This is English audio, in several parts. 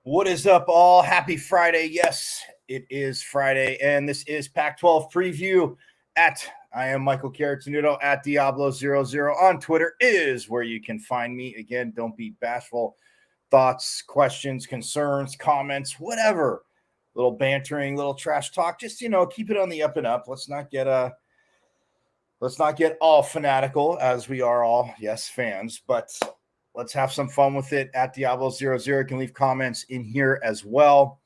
What is up, all? Happy Friday. Yes, it is Friday, and this is Pac-12 Preview I am Michael Caratanudo at Diablo00 on Twitter is where you can find me. Again, don't be bashful. Thoughts, questions, concerns, comments, whatever. Little bantering, little trash talk. Just, keep it on the up and up. Let's not get all fanatical as we are all, yes, fans, but let's have some fun with it at Diablo00. You can leave comments in here as well.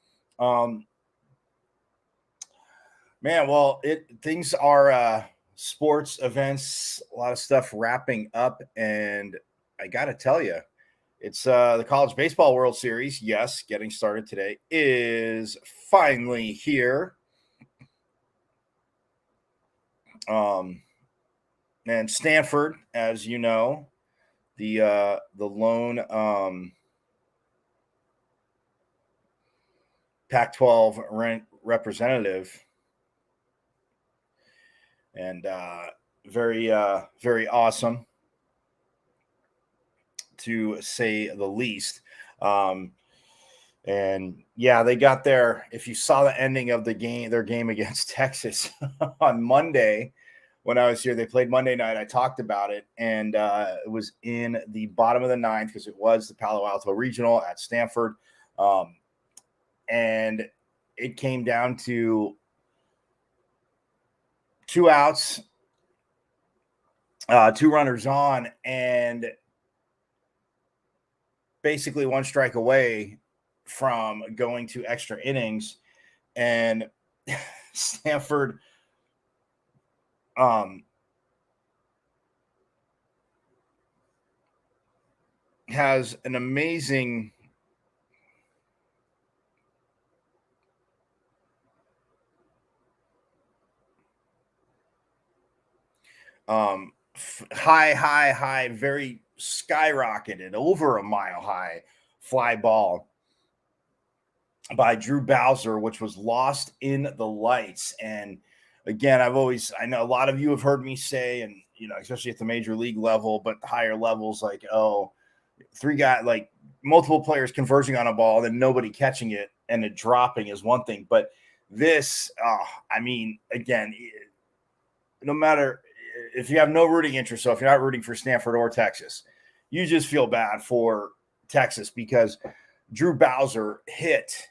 Things are sports events, a lot of stuff wrapping up, and I got to tell you, it's the College Baseball World Series. Yes, getting started today is finally here. And Stanford, as you know, the lone Pac-12 representative, and very awesome, to say the least. And yeah, they got there. If you saw the ending of their game against Texas on Monday, when I was here, they played Monday night. I talked about it, and it was in the bottom of the ninth because it was the Palo Alto Regional at Stanford. And it came down to 2 outs, 2 runners on, and basically 1 strike away from going to extra innings. And Stanford has an amazing high, very skyrocketed, over a mile high fly ball by Drew Bowser, which was lost in the lights. And again, I know a lot of you have heard me say, and especially at the major league level, but higher levels, like, 3 guys, like multiple players converging on a ball, then nobody catching it and it dropping is one thing. But this, again, no matter if you have no rooting interest, so if you're not rooting for Stanford or Texas, you just feel bad for Texas because Drew Bowser hit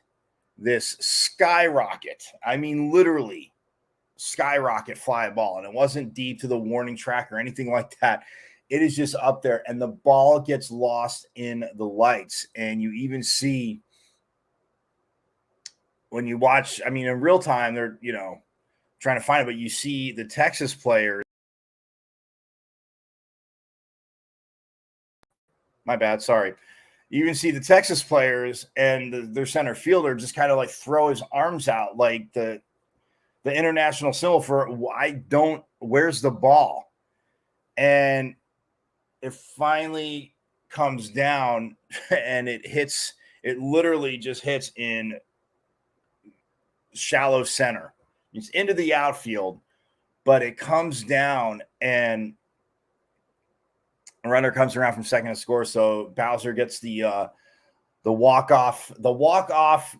this skyrocket. Literally skyrocket fly ball. And it wasn't deep to the warning track or anything like that. It is just up there, and the ball gets lost in the lights. And you even see when you watch, in real time, they're, trying to find it, but you see the Texas players. My bad. Sorry. You can see the Texas players and their center fielder just kind of like throw his arms out, like the international symbol for where's the ball? And it finally comes down and it literally just hits in shallow center. It's into the outfield, but it comes down and a runner comes around from second to score. So Bowser gets the walk-off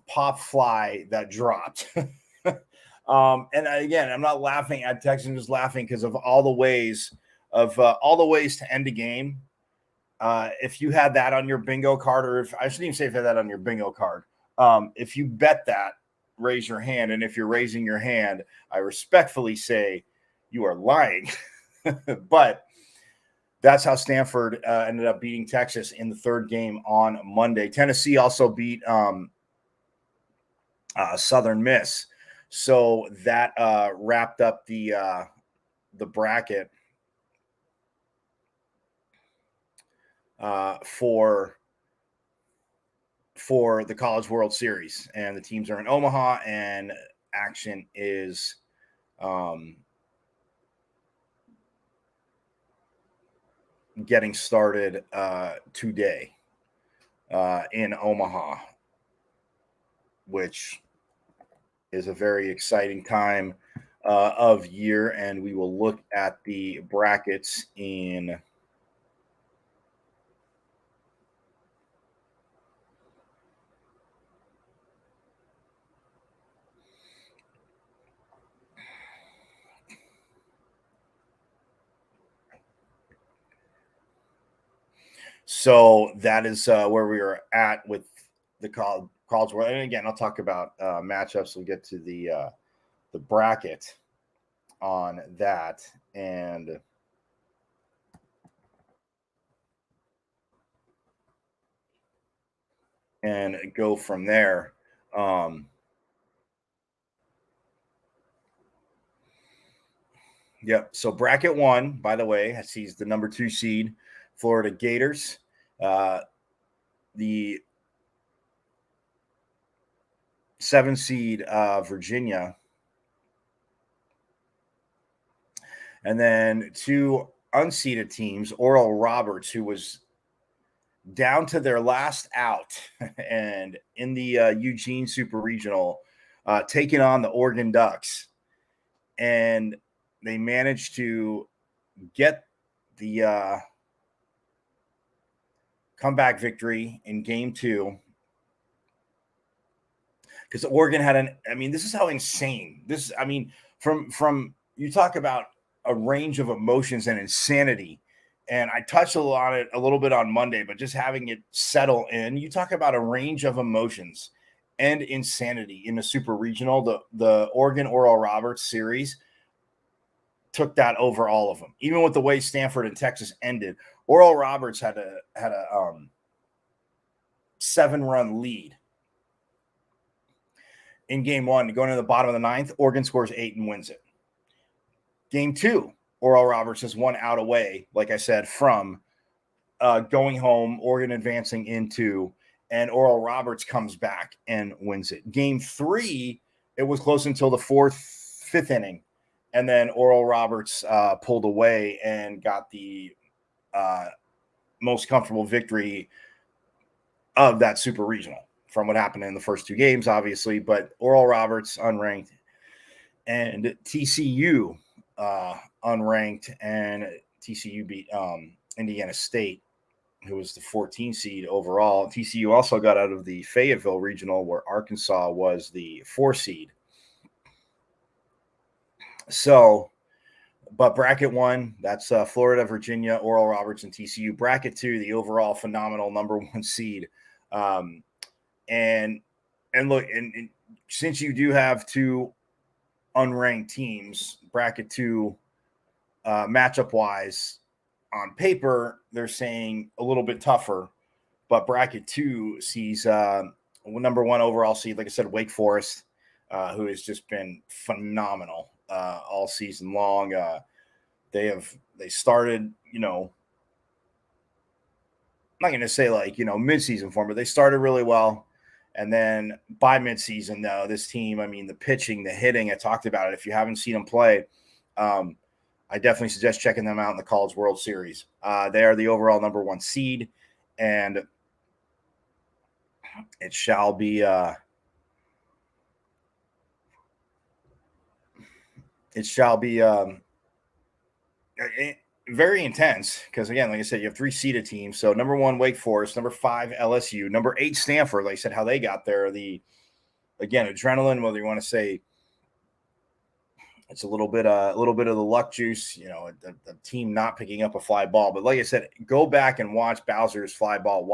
pop fly that dropped. And again, I'm not laughing at Texas, I'm just laughing because of all the ways to end a game. If you had that on your bingo card, or I shouldn't even say if you had that on your bingo card. If you bet that, raise your hand. And if you're raising your hand, I respectfully say you are lying. But that's how Stanford ended up beating Texas in the 3rd game on Monday. Tennessee also beat Southern Miss. So that wrapped up the bracket for the College World Series. And the teams are in Omaha, and action is getting started today in Omaha, which is a very exciting time of year. And we will look at the brackets in So that is where we are at with the college world. And again, I'll talk about matchups. We'll get to the bracket on that and go from there. Yep. So bracket one, by the way, sees the number 2 seed Florida Gators, the 7 seed Virginia, and then 2 unseeded teams, Oral Roberts, who was down to their last out and in the Eugene Super Regional, taking on the Oregon Ducks. And they managed to get the comeback victory in game 2 because Oregon had this is how insane this. I mean, from you talk about a range of emotions and insanity, and I touched on it a little bit on Monday, but just having it settle in, you talk about a range of emotions and insanity in the Super Regional. The Oregon Oral Roberts series took that over all of them. Even with the way Stanford and Texas ended, Oral Roberts had a 7-run lead in game 1, going to the bottom of the 9th. Oregon scores 8 and wins it. Game 2, Oral Roberts is 1 out away, like I said, from going home, Oregon advancing into, and Oral Roberts comes back and wins it. Game 3, it was close until the 5th inning. And then Oral Roberts pulled away and got the most comfortable victory of that Super Regional from what happened in the first 2 games, obviously. But Oral Roberts unranked and TCU unranked, and TCU beat Indiana State, who was the 14 seed overall. TCU also got out of the Fayetteville Regional, where Arkansas was the 4 seed. So, but bracket 1, that's Florida, Virginia, Oral Roberts, and TCU. Bracket 2, the overall phenomenal number 1 seed. And look, and since you do have 2 unranked teams, bracket 2, matchup wise, on paper, they're saying a little bit tougher, but bracket 2 sees number 1 overall seed, like I said, Wake Forest, who has just been phenomenal all season long. They started, I'm not going to say mid-season form, but they started really well. And then by midseason, though, this team, the pitching, the hitting, I talked about it. If you haven't seen them play, I definitely suggest checking them out in the College World Series. They are the overall number 1 seed, and it shall be very intense because, again, like I said, you have 3 seeded teams. So number 1, Wake Forest, number 5, LSU, number 8, Stanford. Like I said, how they got there, again, adrenaline, whether you want to say it's a little bit of the luck juice, the team not picking up a fly ball. But like I said, go back and watch Bowser's fly ball.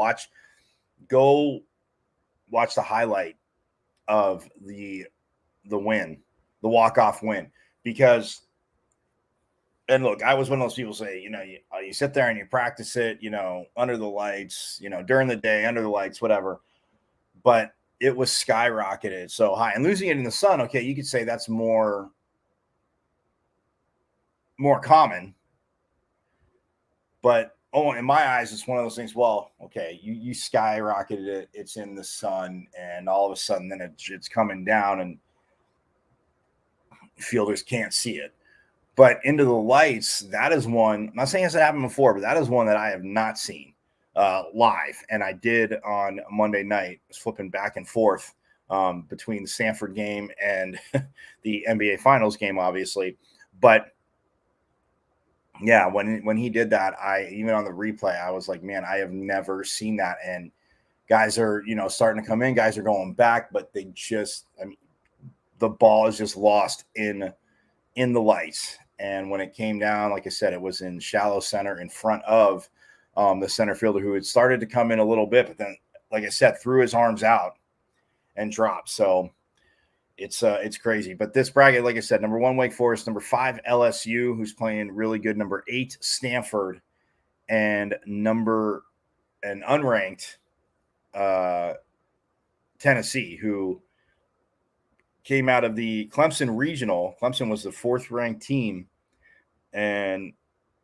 Go watch the highlight of the win, the walk-off win, because. And look, I was one of those people say, you sit there and you practice it, under the lights, during the day, under the lights, whatever. But it was skyrocketed so high, and losing it in the sun. Okay, you could say that's more common, but in my eyes, it's one of those things. Well, okay, you skyrocketed it. It's in the sun, and all of a sudden, then it's coming down, and fielders can't see it. But into the lights, that is one. I'm not saying it's happened before, but that is one that I have not seen live. And I did on Monday night, was flipping back and forth between the Stanford game and the NBA Finals game, obviously. But yeah, when he did that, even on the replay, I was like, man, I have never seen that. And guys are starting to come in, guys are going back, but they just, the ball is just lost in the lights. And when it came down, like I said, it was in shallow center in front of the center fielder who had started to come in a little bit, but then, like I said, threw his arms out and dropped. So it's crazy. But this bracket, like I said, number 1, Wake Forest, number 5, LSU, who's playing really good, number 8, Stanford, and unranked Tennessee, who came out of the Clemson regional. Clemson was the 4th ranked team, and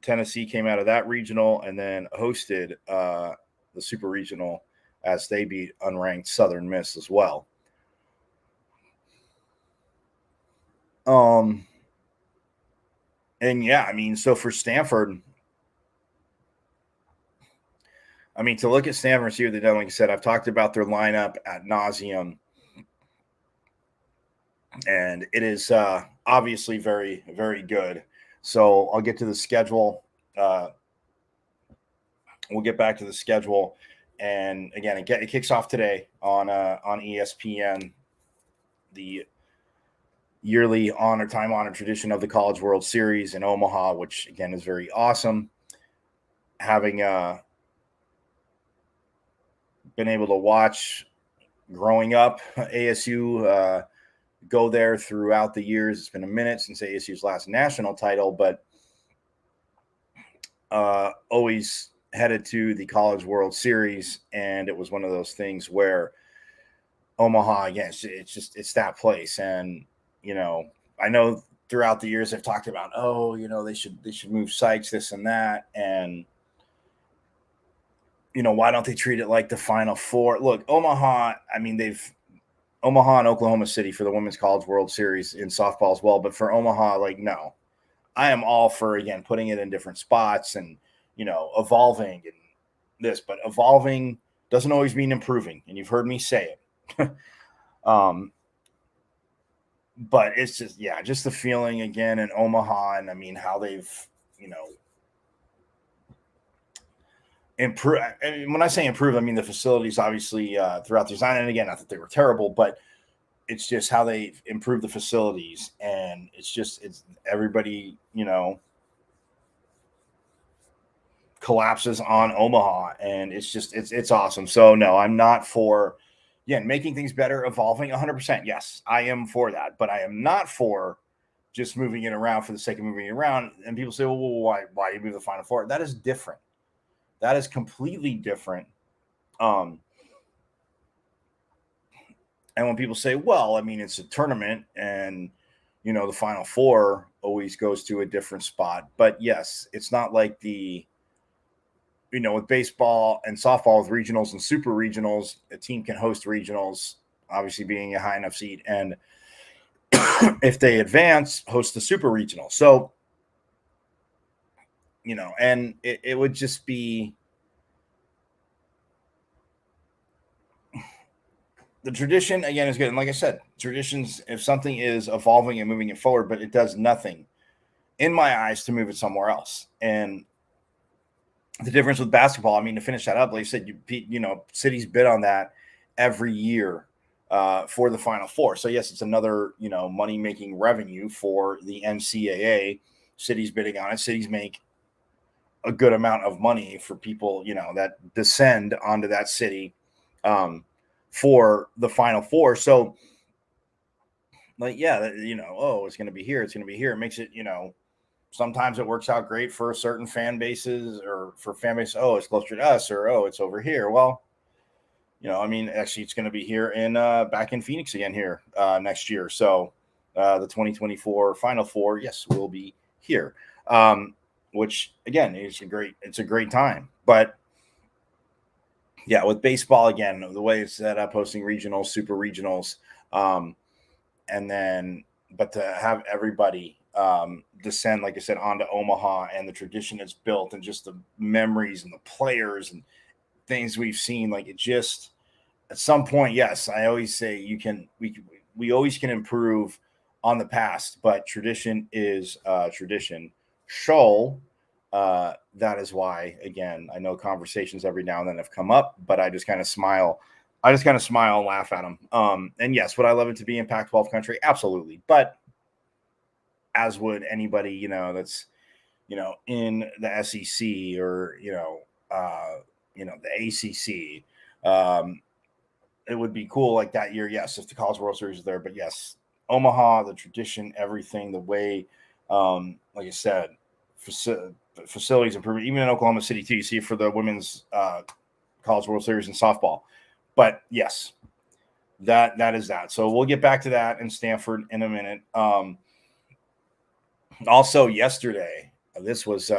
Tennessee came out of that regional and then hosted the super regional as they beat unranked Southern Miss as well. And yeah, I mean, so for Stanford, I mean, to look at Stanford and see what they've done, like I said, I've talked about their lineup ad nauseum, and it is obviously very, very good. So I'll get to the schedule. We'll get back to the schedule, and again, it kicks off today on ESPN, the yearly time-honored tradition of the College World Series in Omaha, which again is very awesome. Having been able to watch growing up ASU go there throughout the years. It's been a minute since ASU's last national title, but always headed to the College World Series, and it was one of those things where Omaha, again, it's that place. And I know throughout the years they've talked about, they should move sites, this and that, and why don't they treat it like the Final Four? Look, Omaha, I mean, Omaha and Oklahoma City for the Women's College World Series in softball as well, but for Omaha, like, no, I am all for, again, putting it in different spots and evolving and this, but evolving doesn't always mean improving, and you've heard me say it. But it's just the feeling again in Omaha, and I mean how they've improve. I mean, when I say improve, I mean the facilities obviously throughout the design, and again, not that they were terrible, but it's just how they've improved the facilities, and it's everybody collapses on Omaha, and it's awesome. So no, I'm not for making things better, evolving 100%. Yes, I am for that, but I am not for just moving it around for the sake of moving it around. And people say, well, why do you move the Final Four? That is different. That is completely different. And when people say, well, I mean, it's a tournament and, the Final Four always goes to a different spot. But yes, it's not like with baseball and softball with regionals and super regionals, a team can host regionals, obviously being a high enough seed. And if they advance, host the super regional. So, and it would just be the tradition, again, is good. And like I said, traditions, if something is evolving and moving it forward, but it does nothing, in my eyes, to move it somewhere else. And the difference with basketball, I mean, to finish that up, like you said, cities bid on that every year for the Final Four. So yes, it's another, money-making revenue for the NCAA. Cities bidding on it. Cities make a good amount of money for people, that descend onto that city for the Final Four. So, like, it's going to be here. It's going to be here. It makes it, sometimes it works out great for certain fan bases or for fan base. Oh, it's closer to us, or, oh, it's over here. Well, I mean, actually it's going to be here back in Phoenix again here next year. So the 2024 Final Four, yes, will be here. Which again, it's a great time. But yeah, with baseball, again, the way it's set up, hosting regionals, super regionals, and then, but to have everybody descend, like I said, onto Omaha, and the tradition it's built, and just the memories and the players and things we've seen, like it just, at some point, yes, I always say we always can improve on the past, but tradition is tradition. That is why, again, I know conversations every now and then have come up, but I just kind of smile. And laugh at them. And yes, would I love it to be in Pac-12 country? Absolutely. But as would anybody, that's, in the SEC or, the ACC. It would be cool like that year, yes, if the College World Series is there. But yes, Omaha, the tradition, everything, the way, like I said, facilities improvement, even in Oklahoma City too. You see it for the women's College World Series in softball. But yes, that is that. So we'll get back to that in Stanford in a minute. Also yesterday, this was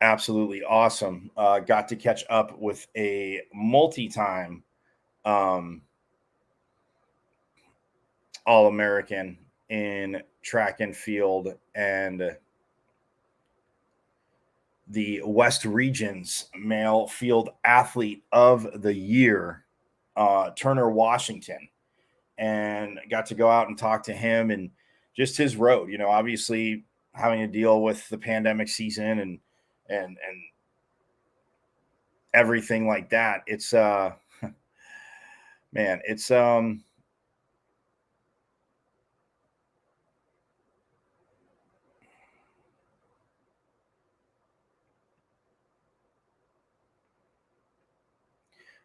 absolutely awesome. Got to catch up with a multi-time All-American in track and field and the West Region's Male Field Athlete of the Year, Turner Washington, and got to go out and talk to him and just his road. Obviously having to deal with the pandemic season and everything like that. It's man, it's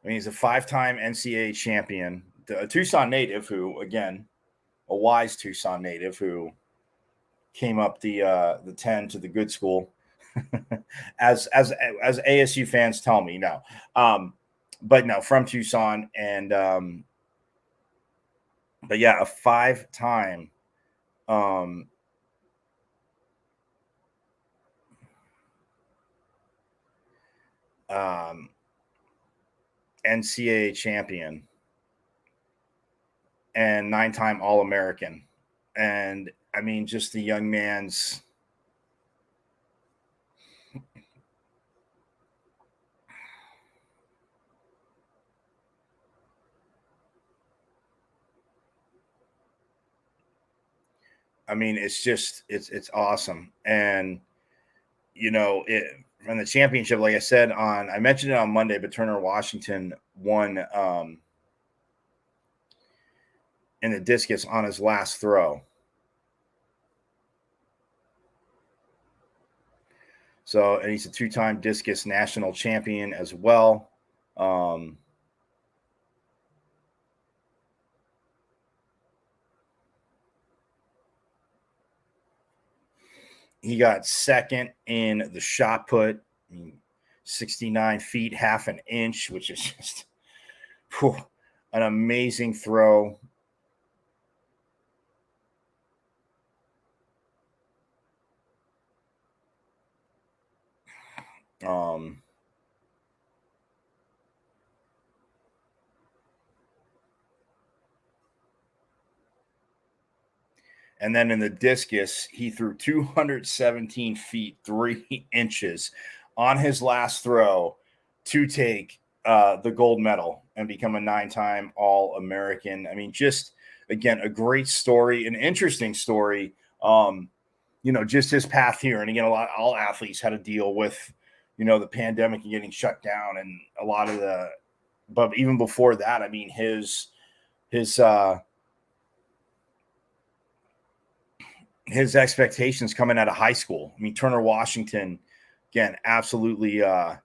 he's a 5-time NCAA champion, a Tucson native who, again, a wise Tucson native who came up the 10 to the good school, as ASU fans tell me. No, but no, from Tucson, and but yeah, a 5-time NCAA champion and 9-time All-American. And I mean, just the young man's it's awesome. And from the championship, like I said, I mentioned it on Monday, but Turner Washington won in the discus on his last throw. So, and he's a 2-time discus national champion as well. He got second in the shot put, 69 feet, half an inch, which is just an amazing throw. And then in the discus, he threw 217 feet, 3 inches on his last throw to take the gold medal and become a 9-time All-American. I mean, just, again, a great story, an interesting story. Just his path here. And again, all athletes had to deal with, the pandemic and getting shut down, and a lot of but even before that, I mean, his expectations coming out of high school. I mean, Turner Washington, again, absolutely awesome.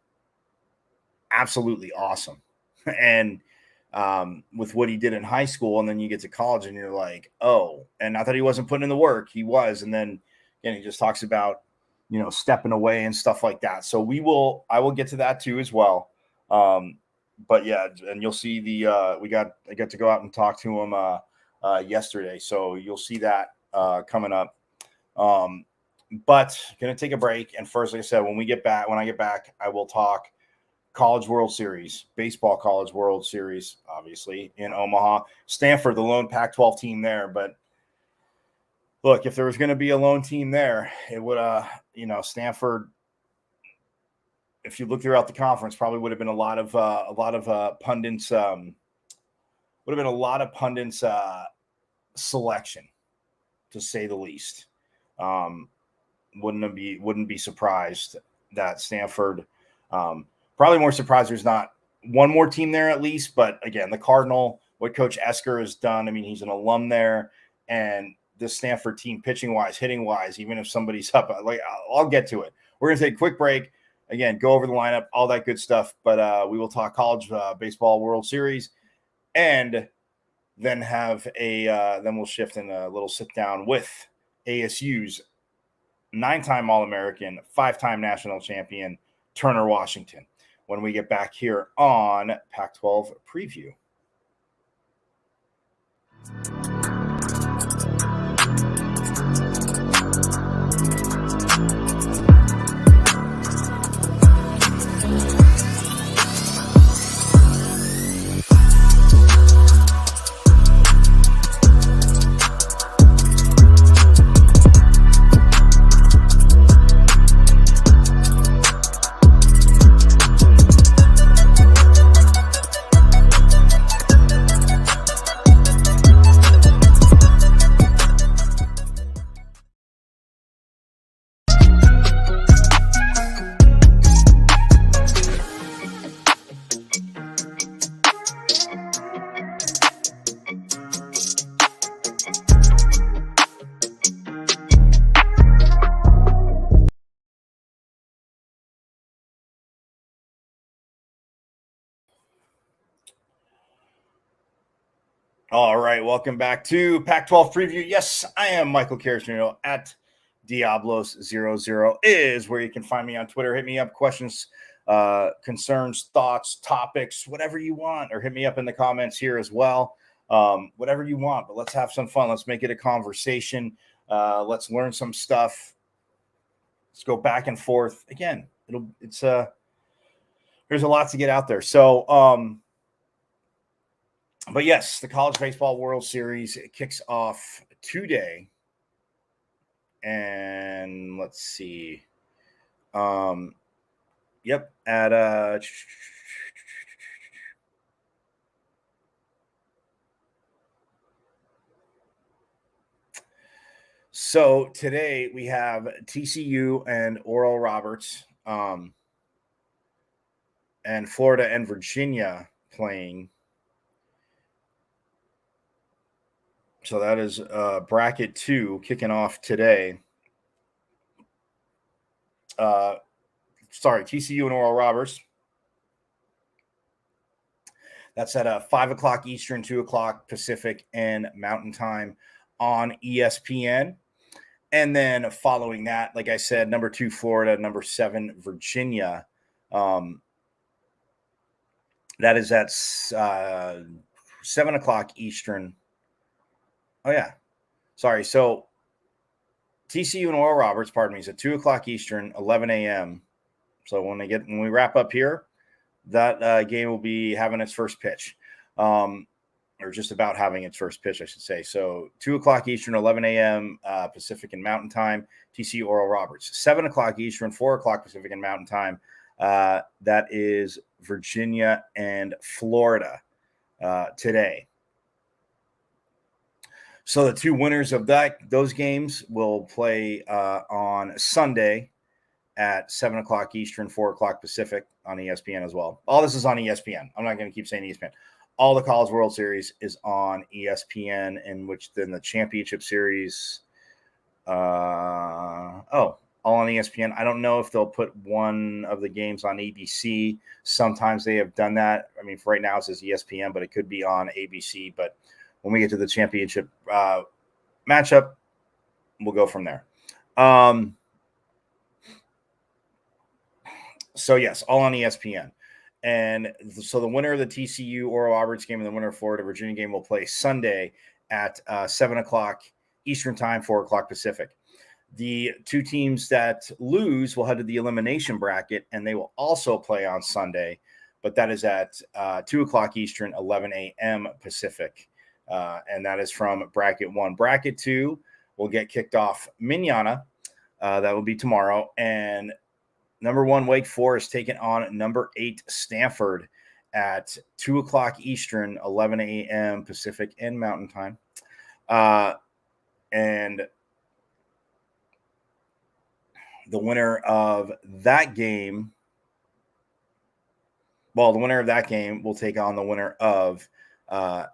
And with what he did in high school, and then you get to college and you're like, oh, and not that he wasn't putting in the work, he was. And then again, he just talks about, stepping away and stuff like that. So I will get to that too as well. But yeah, and you'll see I got to go out and talk to him yesterday. So you'll see that coming up. But gonna take a break. And first, like I said, when I get back, I will talk College World Series, baseball College World Series, obviously in Omaha. Stanford, the lone Pac-12 team there. But look, if there was going to be a lone team there, it would, Stanford, if you look throughout the conference, probably would have been a lot of pundits, selection, to say the least. Wouldn't be surprised that Stanford, probably more surprised there's not one more team there at least. But again, the Cardinal, what Coach Esker has done, I mean, he's an alum there, and this Stanford team, pitching wise, hitting wise, even if somebody's up, like, I'll get to it. We're going to take a quick break. again, go over the lineup, all that good stuff. But we will talk college baseball World Series, and then then we'll shift in a little sit down with ASU's 9-time All-American, 5-time national champion, Turner Washington, when we get back here on Pac-12 Preview. All right, welcome back to Pac-12 Preview. Yes, I am Michael Carrasino at Diablos00 is where you can find me on Twitter. Hit me up, questions, concerns, thoughts, topics, whatever you want, or hit me up in the comments here as well. Whatever you want, but let's have some fun. Let's make it a conversation. Let's learn some stuff. Let's go back and forth. Again, there's a lot to get out there. So, but yes, the College Baseball World Series kicks off today. And let's see. Yep, at so today we have TCU and Oral Roberts, and Florida and Virginia playing. So that is bracket 2 kicking off today. TCU and Oral Roberts. That's at 5 o'clock Eastern, 2 o'clock Pacific, and Mountain Time on ESPN. And then following that, like I said, number 2 Florida, number 7 Virginia. That is at 7 o'clock Eastern. Oh, yeah. Sorry. So TCU and Oral Roberts, is at 2 o'clock Eastern, 11 a.m. So when we wrap up here, that game will be having its first pitch, or just about having its first pitch, I should say. So 2 o'clock Eastern, 11 a.m. Pacific and Mountain Time, TCU Oral Roberts. 7 o'clock Eastern, 4 o'clock Pacific and Mountain Time. That is Virginia and Florida today. So the two winners of those games will play on Sunday at 7 o'clock Eastern, 4 o'clock Pacific on ESPN as well. All this is on ESPN. I'm not going to keep saying ESPN. All the College World Series is on ESPN, in which then the championship series, all on ESPN. I don't know if they'll put one of the games on ABC. Sometimes they have done that. I mean, for right now it says ESPN, but it could be on ABC. But when we get to the championship matchup, we'll go from there. So, yes, all on ESPN. And so the winner of the TCU Oral Roberts game and the winner of Florida Virginia game will play Sunday at 7 o'clock Eastern Time, 4 o'clock Pacific. The two teams that lose will head to the elimination bracket, and they will also play on Sunday, but that is at 2 o'clock Eastern, 11 a.m. Pacific. And that is from bracket 1. Bracket 2 will get kicked off mañana. That will be tomorrow. And number 1 Wake Forest taking on number 8 Stanford at 2 o'clock Eastern, 11 a.m. Pacific and Mountain Time. And the winner of that game, will take on the winner of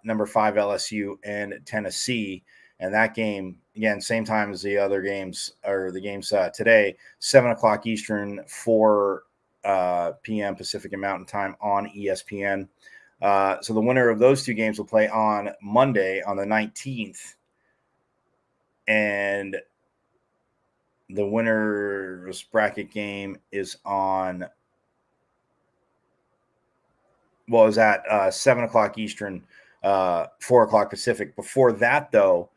number 5 LSU and Tennessee. And that game, again, same time as the other games, or the games today, 7 o'clock Eastern, 4 p.m. Pacific and Mountain Time on ESPN. So the winner of those two games will play on Monday on the 19th. And the winner's bracket game is on, well, is at 7 o'clock Eastern, 4 o'clock Pacific. Before that, though,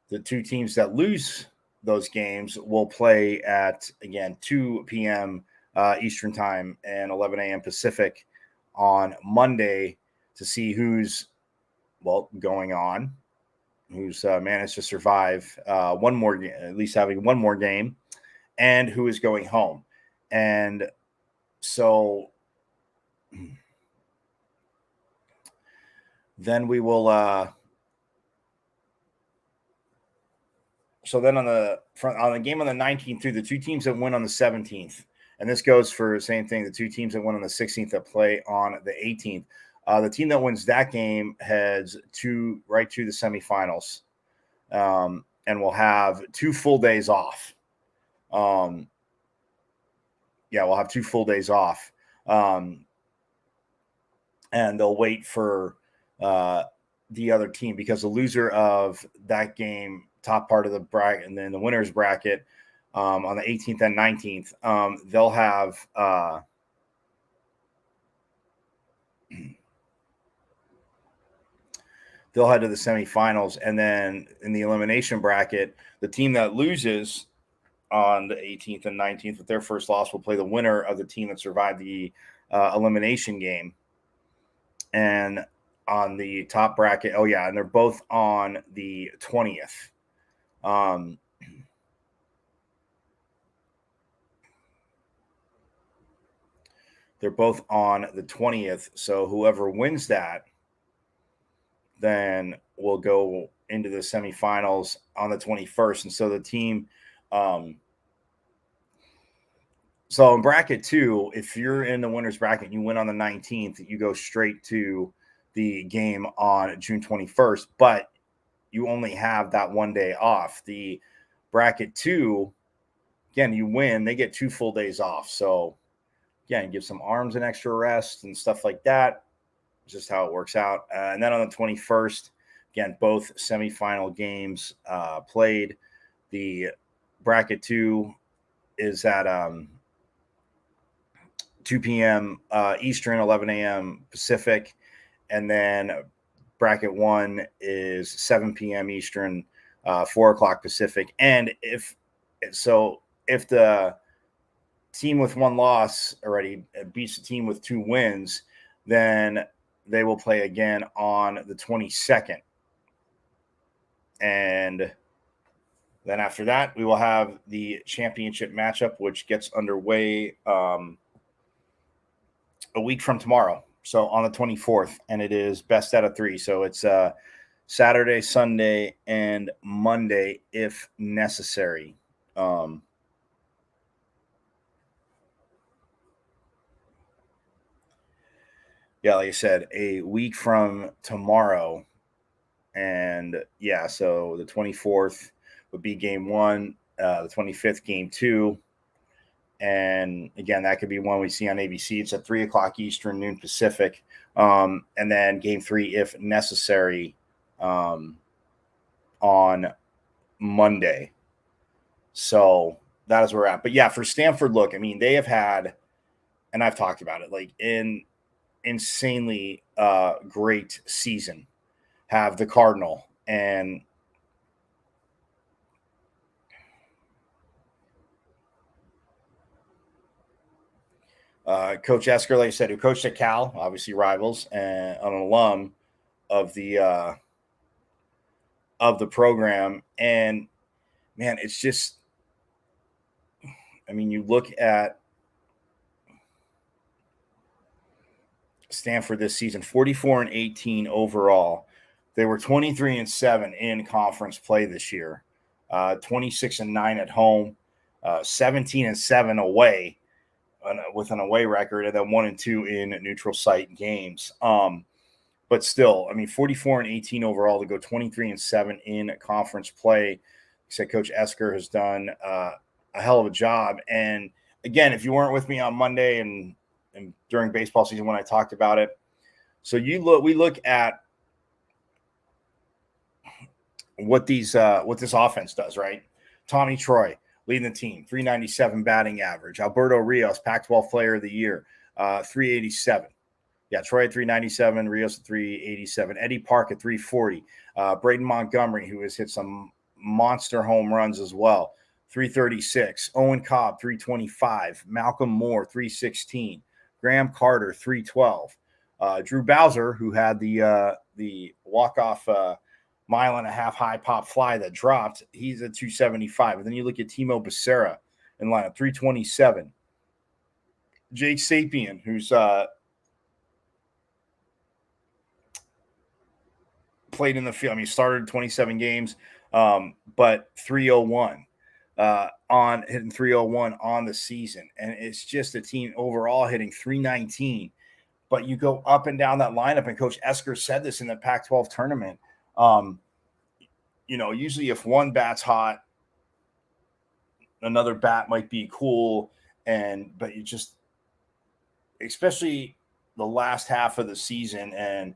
the two teams that lose those games will play at, again, 2 p.m. Eastern Time and 11 a.m. Pacific on Monday to see who's, well, going on, who's managed to survive one more, at least having one more game, and who is going home. And so then we will so then on the game on the 19th through the two teams that win on the 17th, and this goes for the same thing, the two teams that win on the 16th that play on the 18th. The team that wins that game heads right to the semifinals, and will have 2 full days off. We'll have 2 full days off, and they'll wait for the other team, because the loser of that game, top part of the bracket, and then the winner's bracket on the 18th and 19th, they'll have they'll head to the semifinals. And then in the elimination bracket, the team that loses on the 18th and 19th with their first loss will play the winner of the team that survived the elimination game. And on the top bracket, and they're both on the 20th. They're both on the 20th. So whoever wins that then will go into the semifinals on the 21st. And so the team, so in bracket 2, if you're in the winner's bracket and you win on the 19th, you go straight to the game on June 21st, but you only have that one day off. The bracket 2, again, you win, they get 2 full days off. So again, give some arms an extra rest and stuff like that. It's just how it works out. And then on the 21st, again, both semifinal games played. The bracket 2 is at 2 p.m. Eastern, 11 a.m. Pacific. And then bracket 1 is 7 p.m. Eastern, 4 o'clock Pacific. And if the team with 1 loss already beats the team with 2 wins, then they will play again on the 22nd. And then after that, we will have the championship matchup, which gets underway a week from tomorrow. So on the 24th, and it is best out of 3. So it's Saturday, Sunday, and Monday if necessary. Like I said, a week from tomorrow. And so the 24th would be game 1, the 25th, game 2. And again, that could be one we see on ABC. It's at 3 o'clock Eastern, noon Pacific. And then game 3, if necessary, on Monday. So that is where we're at. But for Stanford, look, I mean, they have had, and I've talked about it, like insanely great season. Have the Cardinal, and Coach Esker, like I said, who coached at Cal, obviously rivals, and an alum of the program. And man, it's just, I mean, you look at Stanford this season, 44-18 overall. They were 23-7 in conference play this year, 26-9 at home, 17-7 away with an away record, and then 1-2 in neutral site games. But still, I mean, 44-18 overall to go 23-7 in conference play. Like I said, Coach Esker has done a hell of a job. And again, if you weren't with me on Monday and during baseball season when I talked about it, so we look at what this offense does, right? Tommy Troy leading the team, 397 batting average. Alberto Rios, Pac-12 Player of the Year, 387. Yeah, Troy at 397, Rios at 387, Eddie Park at 340, Braden Montgomery, who has hit some monster home runs as well, 336, Owen Cobb, 325, Malcolm Moore, 316, Graham Carter, 312, Drew Bowser, who had the walk-off mile and a half high pop fly that dropped, he's at 275. And then you look at Timo Becerra in lineup, 327. Jake Sapien, who's played in the field. I mean, he started 27 games, but 301 on hitting 301 on the season. And it's just a team overall hitting 319. But you go up and down that lineup, and Coach Esker said this in the Pac-12 tournament. Usually if one bat's hot, another bat might be cool. But you just, especially the last half of the season and,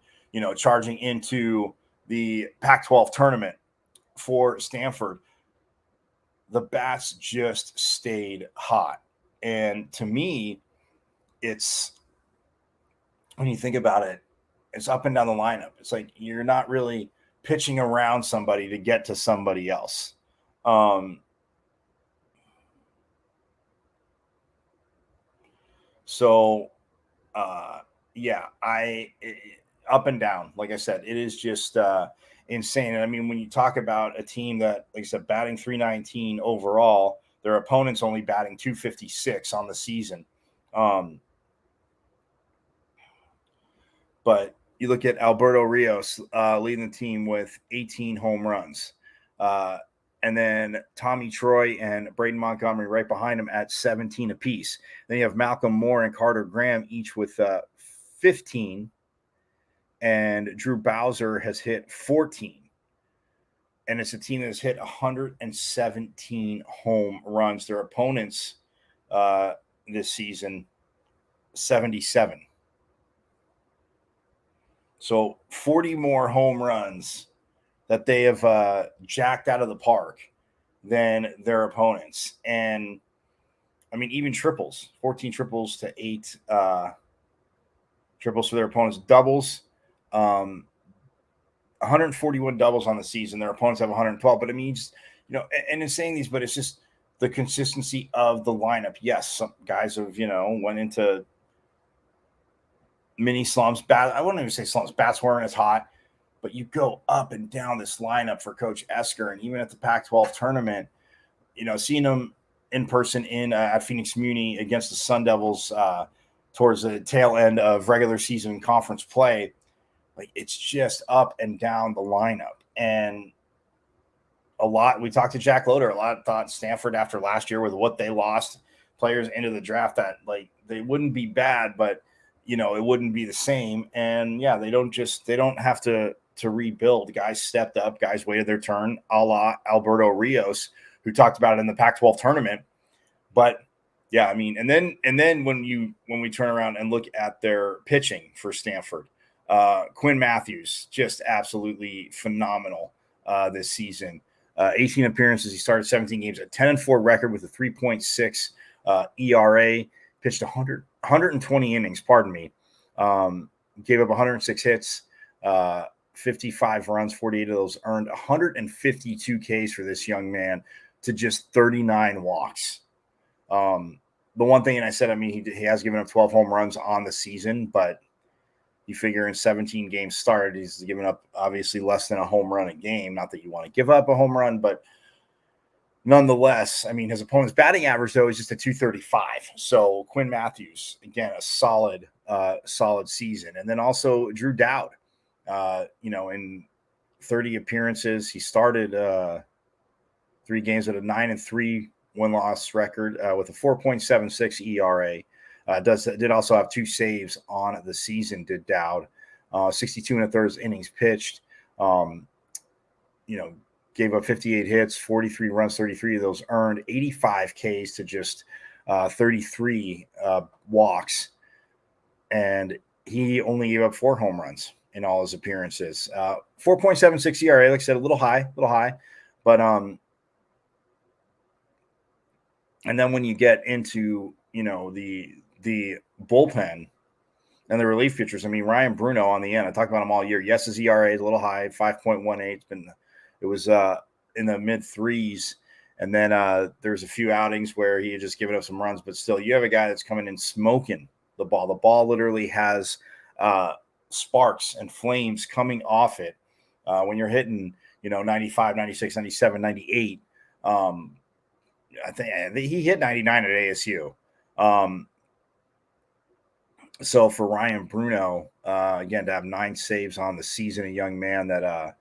charging into the Pac-12 tournament for Stanford, the bats just stayed hot. And to me, it's, when you think about it, it's up and down the lineup. It's like you're not really pitching around somebody to get to somebody else. Up and down, like I said, it is just insane. And I mean, when you talk about a team that, like I said, batting 319 overall, their opponents only batting 256 on the season. But you look at Alberto Rios leading the team with 18 home runs. And then Tommy Troy and Braden Montgomery right behind him at 17 apiece. Then you have Malcolm Moore and Carter Graham each with 15. And Drew Bowser has hit 14. And it's a team that has hit 117 home runs. Their opponents this season, 77. So 40 more home runs that they have jacked out of the park than their opponents. And, I mean, even triples, 14 triples to 8 triples for their opponents. Doubles, 141 doubles on the season. Their opponents have 112. But, I mean, just, and in saying these, but it's just the consistency of the lineup. Yes, some guys have, went into mini slumps. I wouldn't even say slumps. Bats weren't as hot. But you go up and down this lineup for Coach Esker, and even at the Pac-12 tournament, seeing them in person at Phoenix Muni against the Sun Devils towards the tail end of regular season conference play, like it's just up and down the lineup. And we talked to Jack Loader, a lot thought Stanford after last year with what they lost players into the draft that like they wouldn't be bad, but it wouldn't be the same. And yeah, they don't have to rebuild. Guys stepped up, guys waited their turn, a la Alberto Rios, who talked about it in the Pac-12 tournament. But yeah, I mean, and then when we turn around and look at their pitching for Stanford, Quinn Matthews, just absolutely phenomenal this season. 18 appearances. He started 17 games, a 10-4 record with a 3.6 ERA, pitched 120 innings, pardon me. Gave up 106 hits, 55 runs, 48 of those earned, 152 Ks for this young man to just 39 walks. The one thing, and I said, I mean, he has given up 12 home runs on the season, but you figure in 17 games started, he's given up obviously less than a home run a game. Not that you want to give up a home run, but nonetheless, I mean, his opponent's batting average, though, is just a 235. So Quinn Matthews, again, a solid season. And then also Drew Dowd, in 30 appearances, he started 3 games with a 9-3 win-loss record with a 4.76 ERA. Did also have 2 saves on the season, did Dowd. 62 1/3 innings pitched. Gave up 58 hits, 43 runs, 33 of those earned, 85 Ks to just 33 walks, and he only gave up 4 home runs in all his appearances. 4.76 ERA, like I said, a little high, but and then when you get into the bullpen and the relief pitchers, I mean, Ryan Bruno on the end, I talked about him all year. Yes, his ERA is a little high, 5.18. It was in the mid threes. And then there's a few outings where he had just given up some runs, but still, you have a guy that's coming in smoking the ball. The ball literally has sparks and flames coming off it when you're hitting, 95, 96, 97, 98. I think he hit 99 at ASU. So for Ryan Bruno, again, to have 9 saves on the season, a young man that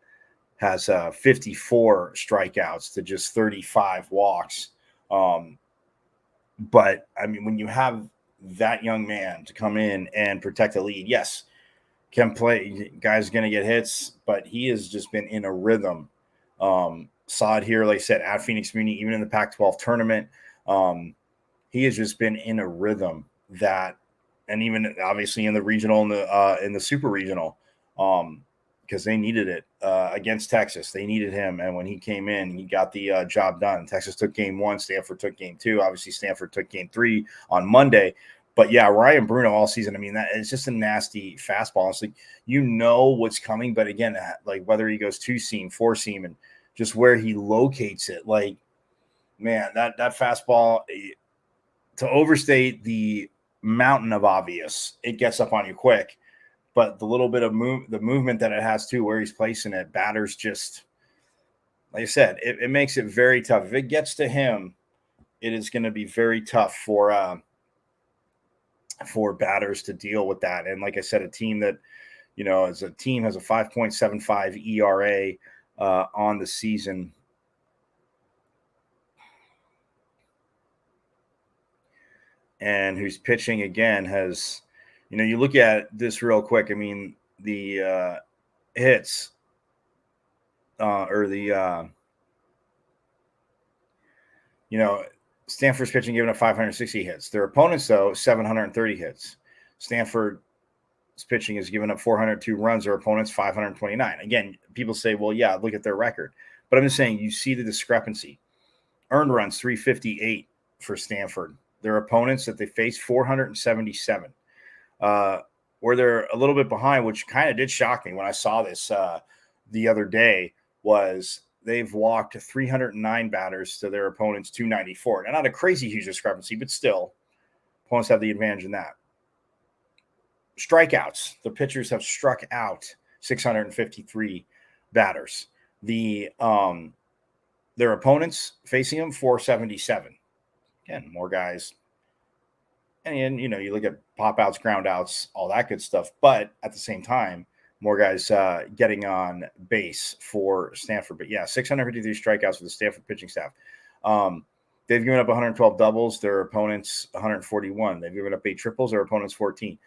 has 54 strikeouts to just 35 walks. But I mean, when you have that young man to come in and protect the lead, yes, can play. Guy's going to get hits, but he has just been in a rhythm. Saw it here, like I said, at Phoenix Community, even in the Pac-12 tournament. He has just been in a rhythm that, and even obviously in the regional and in the super regional, because they needed it against Texas. They needed him, and when he came in, he got the job done. Texas took game 1, Stanford took game 2. Obviously, Stanford took game 3 on Monday. But yeah, Ryan Bruno all season, I mean, that is just a nasty fastball. It's like, what's coming, but again, like whether he goes 2-seam, 4-seam, and just where he locates it, like, man, that fastball, to overstate the mountain of obvious, it gets up on you quick. But the little bit of the movement that it has too, where he's placing it, batters just, like I said, it makes it very tough. If it gets to him, it is going to be very tough for batters to deal with that. And like I said, a team that, as a team has a 5.75 ERA on the season. And who's pitching again has, you look at this real quick. I mean, the hits Stanford's pitching giving up 560 hits. Their opponents, though, 730 hits. Stanford's pitching is giving up 402 runs. Their opponents, 529. Again, people say, well, yeah, look at their record. But I'm just saying, you see the discrepancy. Earned runs, 358 for Stanford. Their opponents that they faced, 477. Where they're a little bit behind, which kind of did shock me when I saw this the other day, was they've walked 309 batters to their opponents 294. Now, not a crazy huge discrepancy, but still, opponents have the advantage in that. Strikeouts, the pitchers have struck out 653 batters. Their opponents facing them, 477. Again, more guys. And you look at pop outs, ground outs, all that good stuff. But at the same time, more guys getting on base for Stanford. But yeah, 653 strikeouts for the Stanford pitching staff. They've given up 112 doubles. Their opponents 141. They've given up 8 triples. Their opponents 14.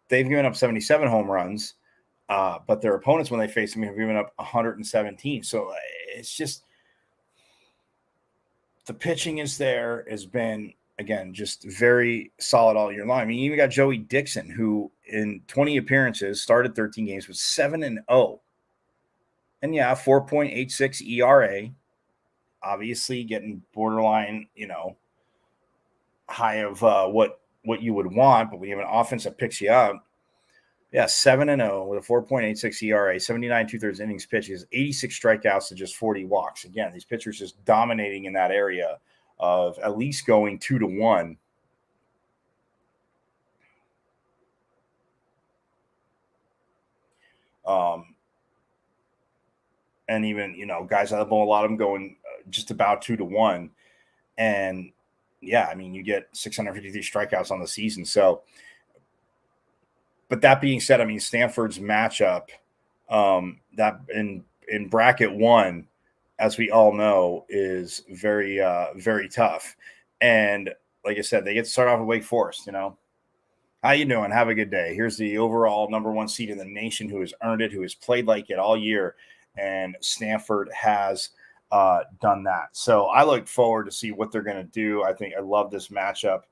They've given up 77 home runs. But their opponents, when they face them, have given up 117. So it's just the pitching is there, has been, again, just very solid all year long. I mean, you even got Joey Dixon, who in 20 appearances started 13 games with 7-0. And yeah, 4.86 ERA. Obviously getting borderline, high of what you would want, but when you have an offense that picks you up, yeah, 7-0 with a 4.86 ERA, 79 2/3 innings pitches, 86 strikeouts to just 40 walks. Again, these pitchers just dominating in that area of at least going 2-1. And even, guys out of the ball, a lot of them going just about 2-1. And yeah, I mean, you get 653 strikeouts on the season. So, but that being said, I mean, Stanford's matchup that in bracket 1, as we all know, is very, very tough. And like I said, they get to start off with Wake Forest. How you doing? Have a good day. Here's the overall number 1 seed in the nation, who has earned it, who has played like it all year. And Stanford has done that. So I look forward to see what they're going to do. I think I love this matchup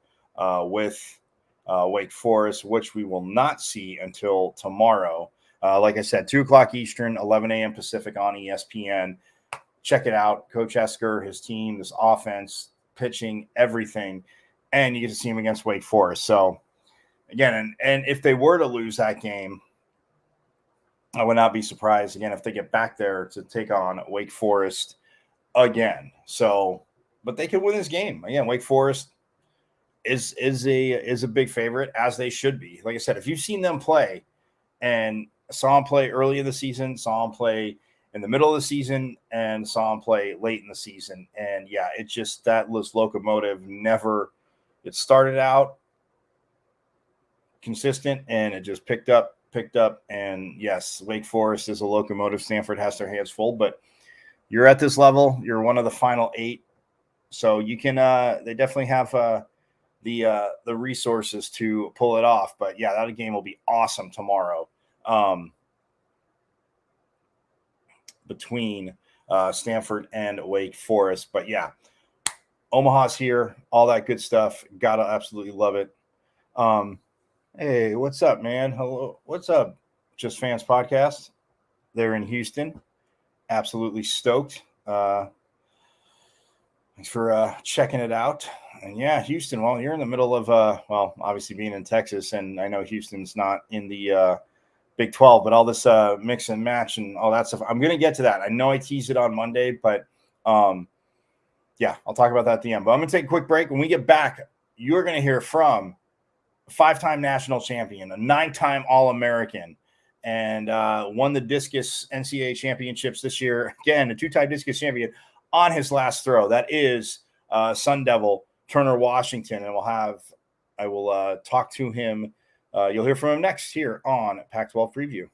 with Wake Forest, which we will not see until tomorrow. Like I said, 2 o'clock Eastern, 11 a.m. Pacific on ESPN. Check it out. Coach Esker, his team, this offense, pitching, everything. And you get to see him against Wake Forest. So, again, and if they were to lose that game, I would not be surprised, again, if they get back there to take on Wake Forest again. So, but they could win this game. Again, Wake Forest is a big favorite, as they should be. Like I said, if you've seen them play and saw them play early in the season, saw them play in the middle of the season, and saw them play late in the season, and yeah, it just, that was locomotive never, it started out consistent and it just picked up. And yes, Wake Forest is a locomotive. Stanford has their hands full, but you're at this level, you're one of the final 8, so you can they definitely have the resources to pull it off. But yeah, that game will be awesome tomorrow between Stanford and Wake Forest. But yeah, Omaha's here, all that good stuff. Gotta absolutely love it. Hey, what's up, man? Hello, what's up? Just Fans Podcast. They're in Houston. Absolutely stoked. Thanks for checking it out. And yeah, Houston, well, you're in the middle of, well, obviously being in Texas, and I know Houston's not in the Big 12, but all this mix and match and all that stuff, I'm going to get to that. I know I teased it on Monday, but yeah, I'll talk about that at the end. But I'm going to take a quick break. When we get back, you're going to hear from a 5-time national champion, a 9-time All-American, and won the discus NCAA championships this year. Again, a 2-time discus champion on his last throw. That is Sun Devil Turner Washington, and I will talk to him. You'll hear from him next here on Pac-12 Preview.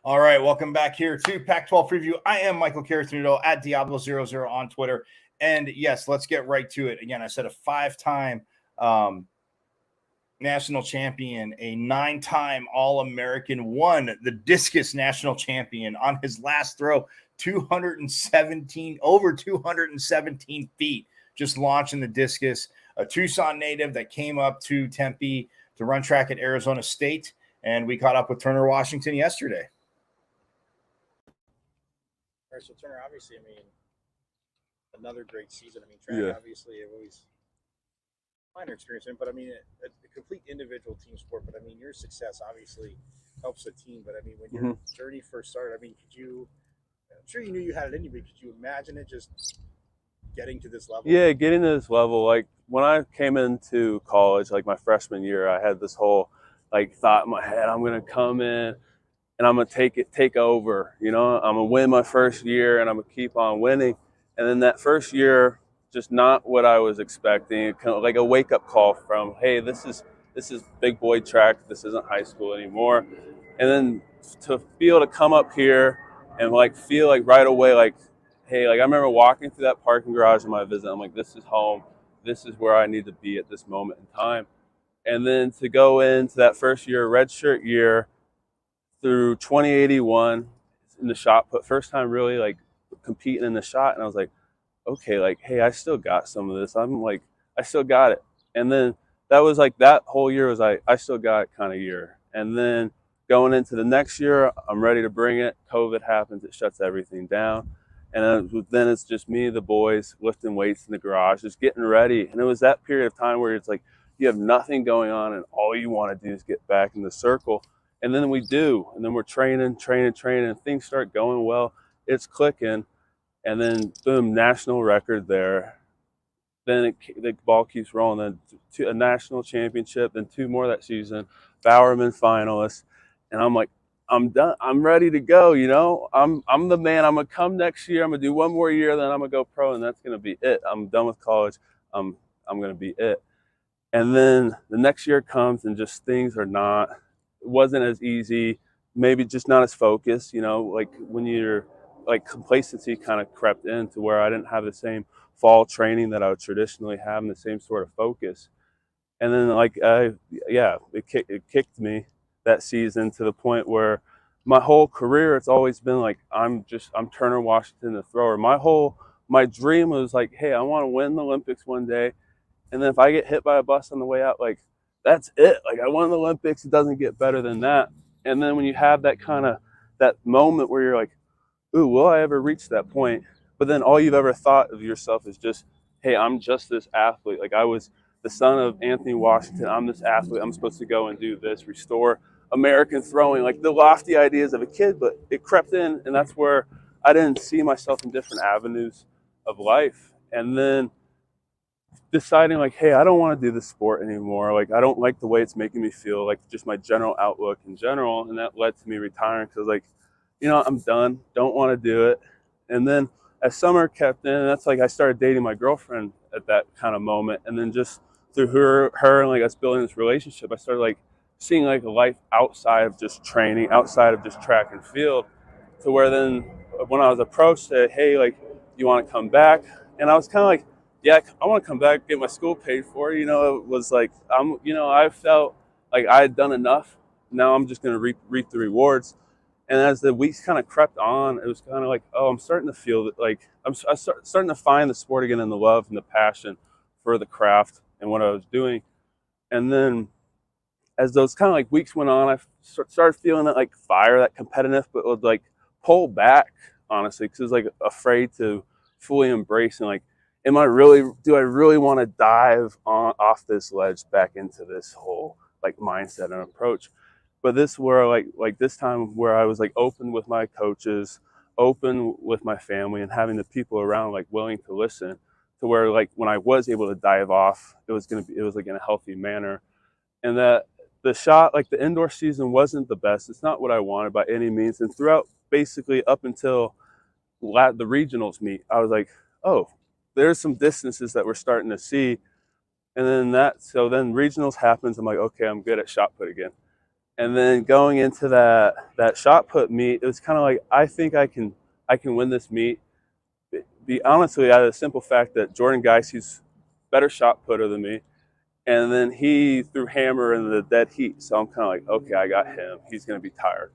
All right, welcome back here to Pac-12 Preview. I am Michael Caratuno at Diablo00 on Twitter. And yes, let's get right to it. Again, I said a 5-time national champion, a 9-time All-American, won the discus national champion on his last throw, over 217 feet, just launching the discus. A Tucson native that came up to Tempe to run track at Arizona State. And we caught up with Turner Washington yesterday. All right, so Turner, obviously, I mean, another great season. I mean, track, obviously, I've always minor experience in, but I mean, a complete individual team sport. But I mean, your success obviously helps the team. But I mean, when your journey first started, I mean, I'm sure you knew you had it in you, but could you imagine it just getting to this level? Yeah, getting to this level. Like when I came into college, like my freshman year, I had this whole like thought in my head, I'm going to come in and I'm going to take over, you know, I'm going to win my first year and I'm going to keep on winning. And then that first year, just not what I was expecting, kind of like a wake up call from, hey, this is big boy track. This isn't high school anymore. And then to be able to come up here and like feel like right away, like, hey, like I remember walking through that parking garage in my visit. I'm like, this is home. This is where I need to be at this moment in time. And then to go into that first year, redshirt year, through 2081 in the shot put, first time really like competing in the shot, and I was like, okay, like, hey, I still got some of this. I'm like, I still got it. And then that was like, that whole year was like, I still got it kind of year. And then going into the next year, I'm ready to bring it. COVID happens, it shuts everything down. And then it's just me, the boys, lifting weights in the garage, just getting ready. And it was that period of time where it's like, you have nothing going on and all you want to do is get back in the circle. And then we do. And then we're training, and things start going well. It's clicking. And then boom, national record there. Then the ball keeps rolling. Then to a national championship, then 2 more that season, Bowerman finalists, and I'm like, I'm done. I'm ready to go. You know, I'm the man. I'm gonna come next year. I'm gonna do 1 more year, then I'm gonna go pro, and that's gonna be it. I'm done with college. I'm gonna be it. And then the next year comes, and just things are not. It wasn't as easy. Maybe just not as focused. You know, like when you're like complacency kind of crept in to where I didn't have the same fall training that I would traditionally have and the same sort of focus. And then it kicked me that season to the point where my whole career, it's always been like, I'm Turner Washington, the thrower. My dream was like, hey, I want to win the Olympics one day. And then if I get hit by a bus on the way out, like, that's it. Like, I won the Olympics. It doesn't get better than that. And then when you have that moment where you're like, ooh, will I ever reach that point? But then all you've ever thought of yourself is just, hey, I'm just this athlete. Like, I was the son of Anthony Washington. I'm this athlete. I'm supposed to go and do this, restore American throwing, like the lofty ideas of a kid, but it crept in, and that's where I didn't see myself in different avenues of life. And then deciding like, hey, I don't want to do this sport anymore. Like, I don't like the way it's making me feel, like just my general outlook in general. And that led to me retiring because like, you know, I'm done, don't want to do it. And then as summer kept in, that's like I started dating my girlfriend at that kind of moment. And then just through her and like us building this relationship, I started like seeing like a life outside of just training, outside of just track and field, to where then when I was approached, said, hey, like, you want to come back? And I was kind of like, yeah, I want to come back, get my school paid for. You know, it was like, I felt like I had done enough. Now I'm just going to reap the rewards. And as the weeks kind of crept on, it was kind of like, oh, I'm starting to feel that, like, I'm starting to find the sport again and the love and the passion for the craft and what I was doing. And then as those kind of like weeks went on, I started feeling that like fire, that competitive, but would like pull back, honestly, because I was like afraid to fully embrace and like, do I really want to dive off this ledge back into this whole like mindset and approach? But this where like this time where I was like open with my coaches, open with my family, and having the people around like willing to listen, to where like when I was able to dive off, it was like in a healthy manner. And that the shot, like the indoor season wasn't the best. It's not what I wanted by any means. And throughout basically up until the regionals meet, I was like, oh, there's some distances that we're starting to see. And then then regionals happens. I'm like, okay, I'm good at shot put again. And then going into that shot put meet, it was kind of like, I think I can win this meet. Be honestly, out of the simple fact that Jordan Geis, he's better shot putter than me. And then he threw hammer in the dead heat. So I'm kind of like, okay, I got him. He's going to be tired.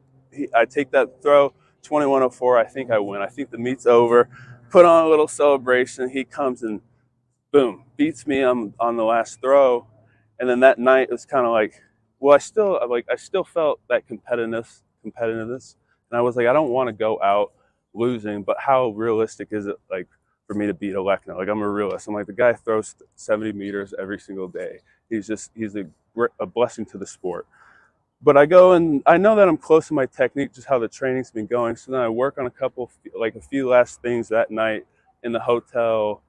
I take that throw, 21:04. I think I win. I think the meet's over. Put on a little celebration. He comes and boom, beats me on the last throw. And then that night it was kind of like, well, I still felt that competitiveness. And I was like, I don't want to go out losing, but how realistic is it like for me to beat Alekna? Like, I'm a realist. I'm like, the guy throws 70 meters every single day. He's a blessing to the sport. But I go and I know that I'm close to my technique, just how the training's been going. So then I work on a few last things that night in the hotel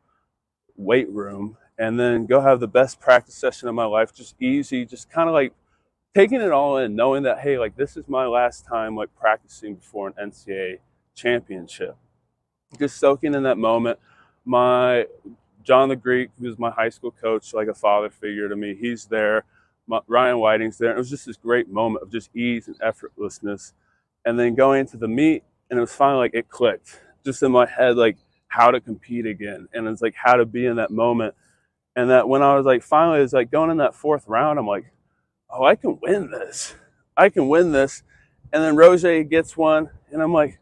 weight room, and then go have the best practice session of my life, just easy, just kind of like taking it all in, knowing that, hey, like, this is my last time like practicing before an NCAA championship. Just soaking in that moment. My John the Greek, who's my high school coach, like a father figure to me, he's there. Ryan Whiting's there. It was just this great moment of just ease and effortlessness. And then going into the meet, and it was finally like it clicked just in my head, like how to compete again. And it's like how to be in that moment. And that when I was like, finally, it's like going in that 4th round, I'm like, oh, I can win this. I can win this. And then Roger gets one, and I'm like,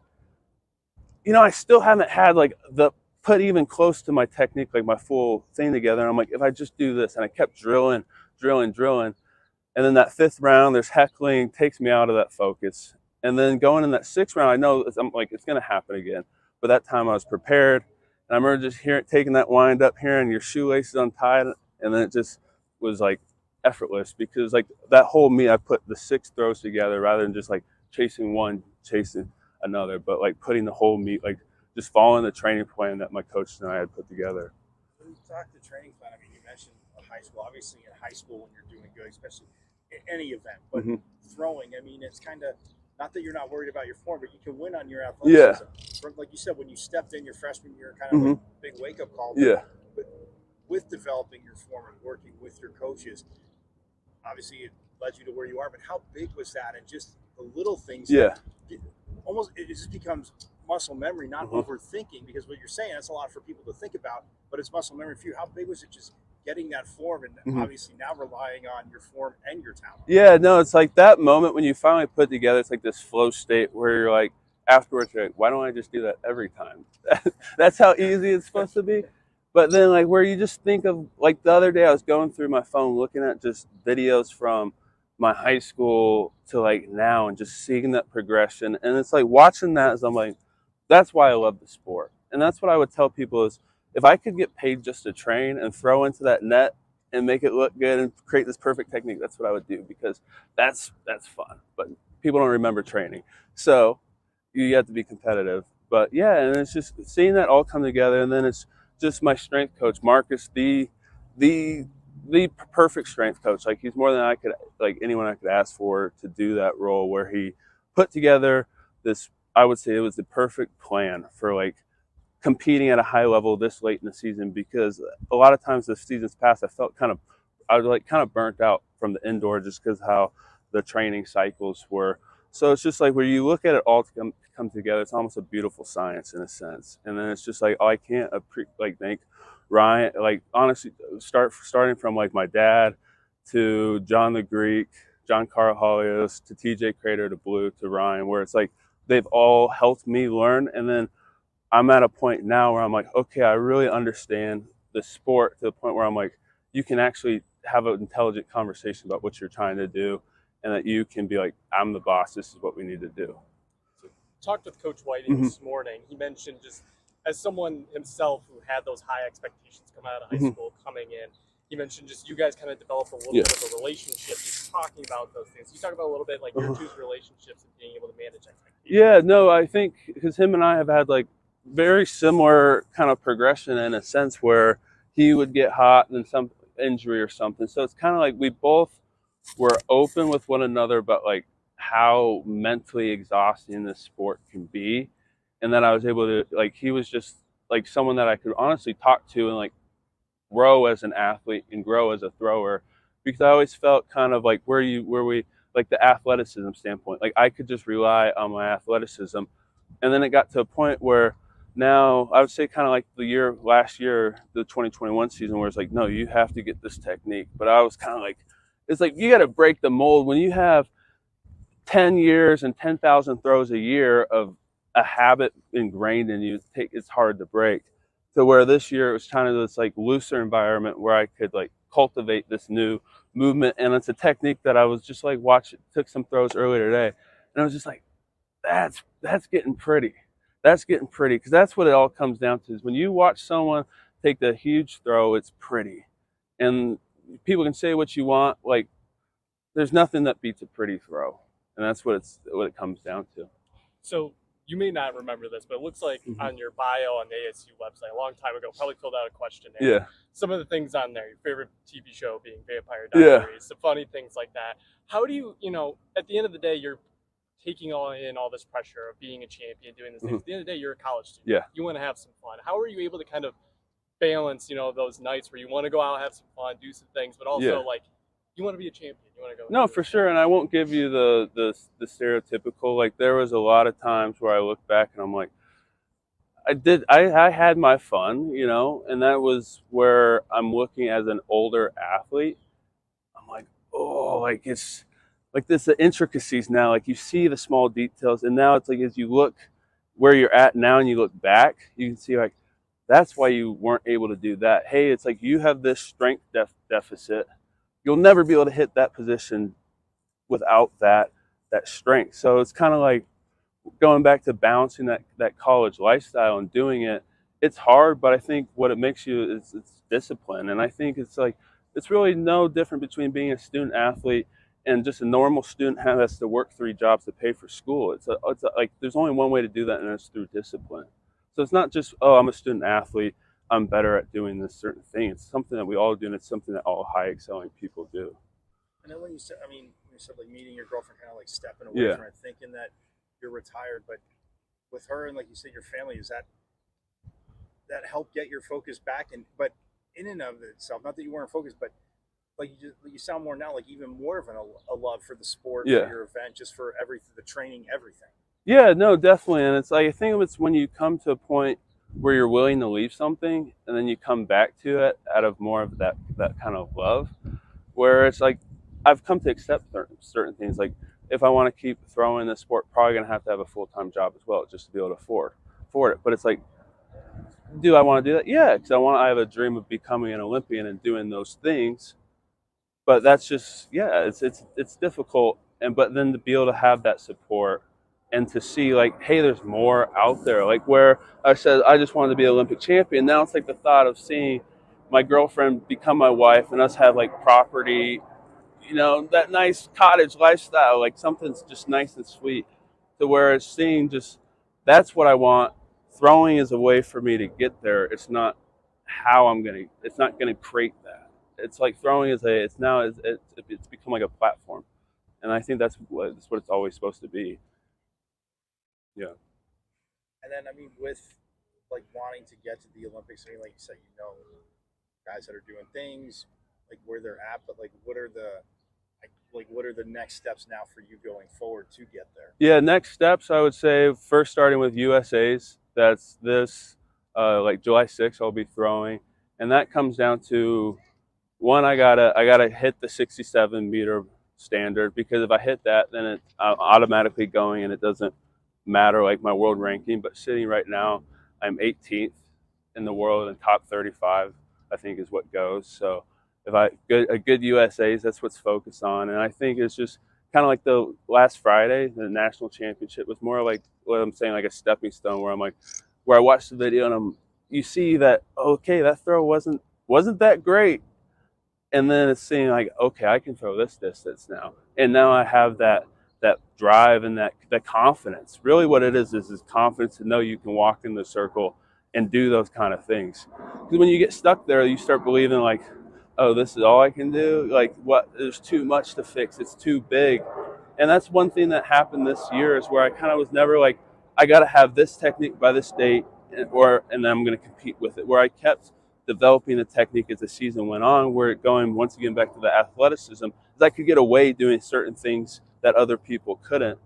I still haven't had like the put even close to my technique, like my full thing together. And I'm like, if I just do this, and I kept drilling, and then that 5th round, there's heckling, takes me out of that focus. And then going in that 6th round, I know I'm like, it's going to happen again. But that time I was prepared. And I remember just taking that wind up, hearing your shoelaces untied. And then it just was like effortless, because like that whole meet, I put the 6 throws together rather than just like chasing one, chasing another, but like putting the whole meet, like just following the training plan that my coach and I had put together. When you talk the training plan, I mean, you mentioned high school. Obviously, in high school, when you're doing good, especially in any event, but throwing, I mean, it's kind of not that you're not worried about your form, but you can win on your athleticism. Yeah. Like you said, when you stepped in your freshman year, kind of a big wake up call. But with developing your form and working with your coaches, obviously it led you to where you are. But how big was that? And just the little things. Yeah. Almost, it just becomes muscle memory, not overthinking, because what you're saying, that's a lot for people to think about, but it's muscle memory for you. How big was it just getting that form, and obviously now relying on your form and your talent? Yeah, no, it's like that moment when you finally put together, it's like this flow state where you're like, afterwards, you're like, why don't I just do that every time? That's how easy it's supposed to be. But then like where you just think of, like the other day I was going through my phone looking at just videos from my high school to like now, and just seeing that progression. And it's like watching that, as I'm like, that's why I love the sport. And that's what I would tell people is, if I could get paid just to train and throw into that net and make it look good and create this perfect technique, that's what I would do, because that's fun. But people don't remember training. So you have to be competitive. But yeah, and it's just seeing that all come together. And then it's just my strength coach, Marcus, the perfect strength coach. Like, he's more than anyone I could ask for to do that role, where he put together this, I would say it was the perfect plan for like competing at a high level this late in the season. Because a lot of times the seasons past, I was kind of burnt out from the indoor, just because how the training cycles were. So it's just like, where you look at it all come together, it's almost a beautiful science in a sense. And then it's just like, I can't thank Ryan, like honestly, starting from like my dad to John the Greek, John Carahalios, to TJ Crater, to Blue, to Ryan, where it's like they've all helped me learn. And then I'm at a point now where I'm like, okay, I really understand the sport, to the point where I'm like, you can actually have an intelligent conversation about what you're trying to do, and that you can be like, I'm the boss, this is what we need to do. So, talked with Coach Whiting this morning. He mentioned, just as someone himself who had those high expectations coming out of high school, coming in, he mentioned just you guys kind of developed a little bit of a relationship, just talking about those things. You talk about a little bit like your two's relationships and being able to manage expectations. Yeah, no, I think because him and I have had like very similar kind of progression, in a sense where he would get hot and then some injury or something. So it's kind of like we both were open with one another about like how mentally exhausting this sport can be. And then I was able to, like, he was just like someone that I could honestly talk to and like grow as an athlete and grow as a thrower, because I always felt kind of like where we like the athleticism standpoint, like I could just rely on my athleticism. And then it got to a point where now I would say kind of like last year, the 2021 season, where it's like, no, you have to get this technique. But I was kind of like, it's like, you got to break the mold when you have 10 years and 10,000 throws a year of a habit ingrained in you. It's hard to break. To where this year it was kind of this like looser environment where I could like cultivate this new movement. And it's a technique that I was just like took some throws earlier today, and I was just like, that's getting pretty. That's getting pretty, because that's what it all comes down to, is when you watch someone take the huge throw, it's pretty. And people can say what you want, like there's nothing that beats a pretty throw. And that's what it comes down to. So you may not remember this, but it looks like on your bio on the ASU website a long time ago, probably filled out a questionnaire. Yeah. Some of the things on there, your favorite TV show being Vampire Diaries, some funny things like that. How do you, at the end of the day, you're taking all this pressure of being a champion, doing this thing. At the end of the day, you're a college student. Yeah. You want to have some fun. How are you able to kind of balance, those nights where you want to go out, have some fun, do some things, but also like you want to be a champion. You want to go. No, for sure. And I won't give you the stereotypical, like there was a lot of times where I look back and I'm like, I had my fun, and that was where I'm looking as an older athlete. I'm like, oh, like like this, the intricacies now, like you see the small details, and now it's like as you look where you're at now and you look back, you can see like that's why you weren't able to do that. Hey, it's like you have this strength deficit. You'll never be able to hit that position without that strength. So it's kind of like going back to balancing that college lifestyle and doing it. It's hard, but I think what it makes you is it's discipline. And I think it's like it's really no different between being a student athlete and just a normal student who has to work 3 jobs to pay for school. It's like there's only one way to do that, and it's through discipline. So it's not just, oh, I'm a student athlete, I'm better at doing this certain thing. It's something that we all do, and it's something that all high excelling people do. And then when you said, like meeting your girlfriend, kind of like stepping away from it, thinking that you're retired, but with her and like you said, your family, is that helped get your focus back? And but in and of itself, not that you weren't focused, but like you sound more now like even more of a love for the sport, for your event, just for everything, the training, everything. Yeah, no, definitely. And it's like I think it's when you come to a point where you're willing to leave something and then you come back to it out of more of that kind of love, where it's like I've come to accept certain things. Like if I want to keep throwing the sport, probably gonna have to have a full-time job as well, just to be able to afford it. But it's like, do I want to do that? Yeah, because I have a dream of becoming an Olympian and doing those things. But that's just it's difficult. But then to be able to have that support and to see like, hey, there's more out there. Like where I said I just wanted to be an Olympic champion. Now it's like the thought of seeing my girlfriend become my wife and us have like property, that nice cottage lifestyle, like something's just nice and sweet, to where it's seeing just that's what I want. Throwing is a way for me to get there. It's not it's not gonna create that. It's like throwing is it's become like a platform, and I think that's what it's always supposed to be. Yeah. And then with like wanting to get to the Olympics, like you said, guys that are doing things like where they're at, but like what are the next steps now for you going forward to get there? Yeah, next steps I would say first starting with USA's. That's this like July 6th I'll be throwing, and that comes down to one, I gotta hit the 67 meter standard, because if I hit that, then I'm automatically going, and it doesn't matter like my world ranking. But sitting right now, I'm 18th in the world, and top 35 I think is what goes. So if a good USA's, that's what's focused on. And I think it's just kind of like the last Friday, the national championship was more like what I'm saying, like a stepping stone, where I watched the video and you see that, okay, that throw wasn't that great. And then it's seeing like, okay, I can throw this distance now. And now I have that drive and that confidence. Really what it is confidence to know you can walk in the circle and do those kind of things. Because when you get stuck there, you start believing like, oh, this is all I can do? Like what? There's too much to fix. It's too big. And that's one thing that happened this year, is where I kind of was never like, I got to have this technique by this date, and then I'm going to compete with it. Where I kept developing the technique as the season went on, where it going once again back to the athleticism, is I could get away doing certain things that other people couldn't.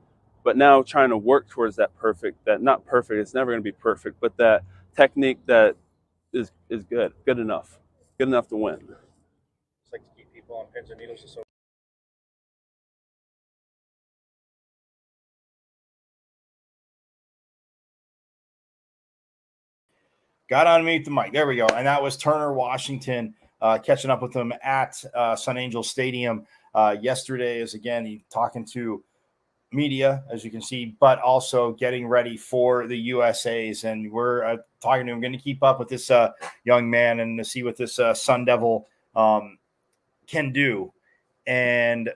But now trying to work towards that not perfect, it's never going to be perfect, but that technique that is good enough to win. It's like to keep people on pins and needles. So got on mute the mic. There we go. And that was Turner Washington, catching up with him at Sun Angel Stadium yesterday. Is again, he talking to media, as you can see, but also getting ready for the USA's. And we're talking to him, going to keep up with this young man and to see what this Sun Devil can do. And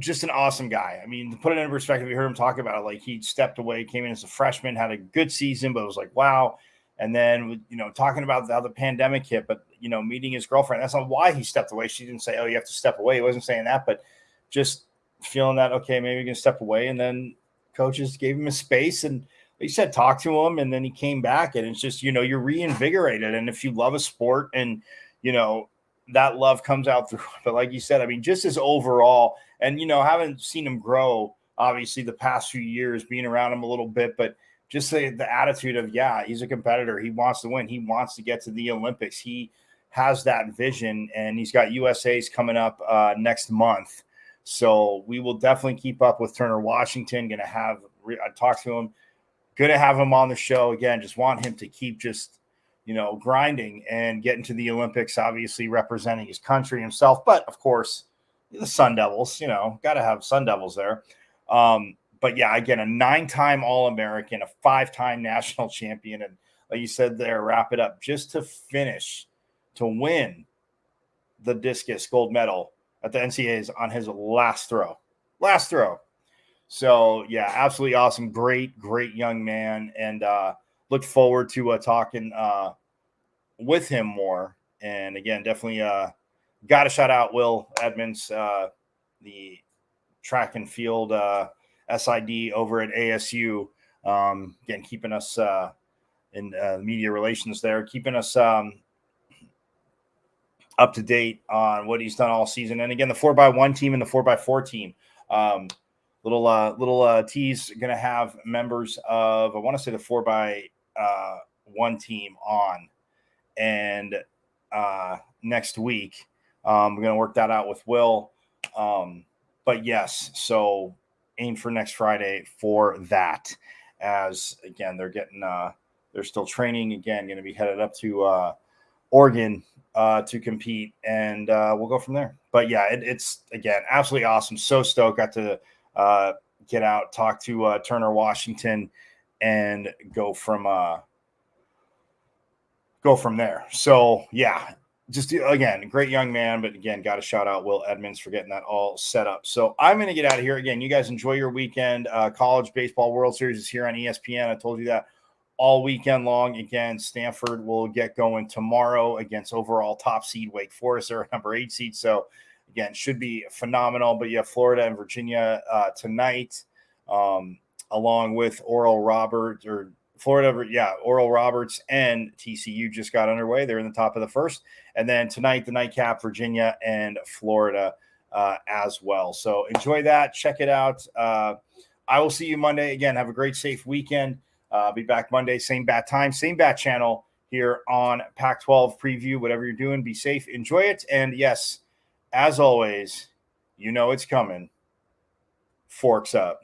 just an awesome guy. I mean, to put it in perspective, you heard him talk about it. Like he stepped away, came in as a freshman, had a good season, but it was like, wow. And then, talking about how the pandemic hit, but, meeting his girlfriend, that's not why he stepped away. She didn't say, oh, you have to step away. He wasn't saying that, but just feeling that, okay, maybe you can step away. And then coaches gave him a space, and he said, talk to him. And then he came back, and it's just, you're reinvigorated. And if you love a sport and, that love comes out through. But like you said, I mean, just as overall, and, haven't seen him grow, obviously, the past few years, being around him a little bit, but just the attitude of, yeah, he's a competitor. He wants to win. He wants to get to the Olympics. He has that vision, and he's got USA's coming up next month. So we will definitely keep up with Turner Washington. I talked to him, going to have him on the show again. Just want him to keep just, grinding and getting to the Olympics, obviously representing his country himself. But of course, the Sun Devils, got to have Sun Devils there. But yeah, again, a 9-time All-American, a 5-time national champion. And like you said there, wrap it up, just to finish, to win the discus gold medal at the NCAAs on his last throw. So yeah, absolutely awesome. Great young man. And look forward to talking with him more. And again, definitely got to shout out Will Edmonds, the track and field SID over at ASU. Again, keeping us in media relations there, keeping us up to date on what he's done all season. And again, the 4x1 team and the 4x4 team. Little tease going to have members of, I want to say, the 4x1 team on. And next week, we're going to work that out with Will. But yes, so aim for next Friday for that. As again, they're still training. Again, going to be headed up to Oregon to compete, and we'll go from there. But yeah, it's again absolutely awesome. So stoked, got to get out, talk to Turner Washington, and go from there. So yeah, just again, great young man. But again, got to shout out Will Edmonds for getting that all set up. So I'm going to get out of here. Again, you guys enjoy your weekend. College Baseball World Series is here on ESPN. I told you that all weekend long. Again, Stanford will get going tomorrow against overall top seed Wake Forest. They're number 8 seed. So again, should be phenomenal. But you have Florida and Virginia tonight, along with Oral Roberts and TCU just got underway. They're in the top of the first. And then tonight, the nightcap, Virginia and Florida as well. So enjoy that. Check it out. I will see you Monday. Again, have a great, safe weekend. Be back Monday, same bat time, same bat channel here on Pac-12 Preview. Whatever you're doing, be safe, enjoy it. And yes, as always, it's coming. Forks up.